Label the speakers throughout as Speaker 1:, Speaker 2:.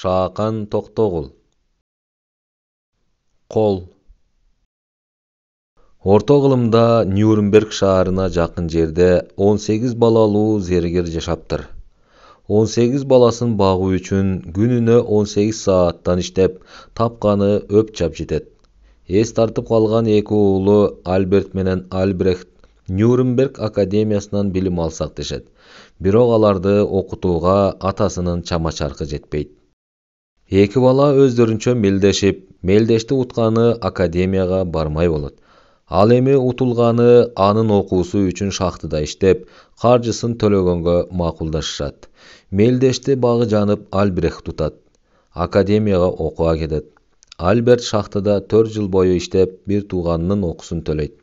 Speaker 1: Шаакан Токтогул. Кол. Орто кылымда Нюрнберг шаарына жакын жерде 18 балалуу зергер жашаптыр. 18 баласын багуу үчүн күнүнө 18 сааттан иштеп, тапканы өп-чап жетет. Эс тартып калган эки уулу Альберт менен Альбрехт Нюрнберг академиясынан билим алсак дешет. Бирок аларды окутууга атасынын чама-чаркы жетпейт. Эки бала өздөрүнчө мелдешти утканы академияга бармай болот. Ал эми утулганы анын окуусу үчүн шахтада иштеп, каржысын төлөгөнгө макулдашышат. Мелдешти багы жанып Альбрехт тутат. Академияга окууга кетет. Альберт шахтада 4 жыл бою иштеп, бир тууганынын окуусун төлөйт.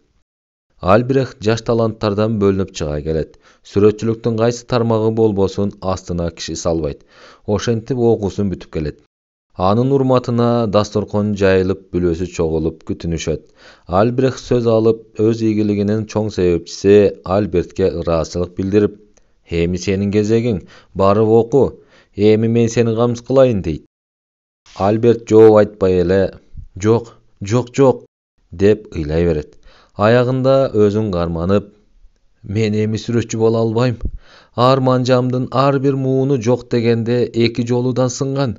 Speaker 1: Альбрехт жаш таланттардан бөлүнүп чыга келет. Сүрөтчүлүктүн кайсы тармагы болбосун астына киши салбайт. Ошентип окуусун бүтүп келет. Анын урматына дасторкон жайылып, бүлөсү чогулуп күтүнүшөт. Альбрехт сөз алып, өз ийгилигинин чоң себепчиси Альбертке ыраазычылык билдирип, «Эми сенин кезегиң, барып оку, эми мен сени камсыз кылайын» дейт. Альберт жооп айтпай эле «Жок, деп ыйлай берет. Аягында өзүн карманып, «Мен эми сүрөтчү боло албайм. Арманжамдын ар бир мууну жок дегенде 2 жолудан сынган.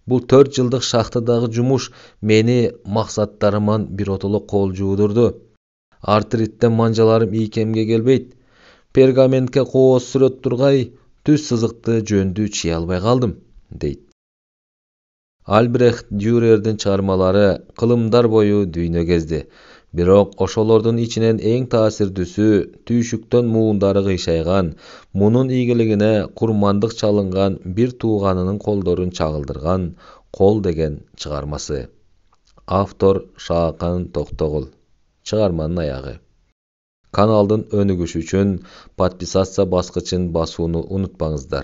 Speaker 1: Бул 4 жылдык шахтадагы жумуш мени максаттарыман биротоло кол жуудурду. Артриттен манжаларым ийкемге келбейт. Пергаментке кооз сүрөт тургай, түз сызыкты жөндүү чие албай калдым» дейт. Альбрехт Дюрердин чыгармалары кылымдар бою дүйнө кезди. Бирок ошолордун ичинен эң таасирдүүсү түйшүктөн муундары кыйшайган, мунун ийгилигине курмандык чалынган бир тууганынын колдорун чагылдырган «Кол» деген чыгармасы. Автор Шаакан Токтогул. Чыгарманын аягы. Каналдын өнүгүшү үчүн подписация баскычын басууну унутпаңыздар.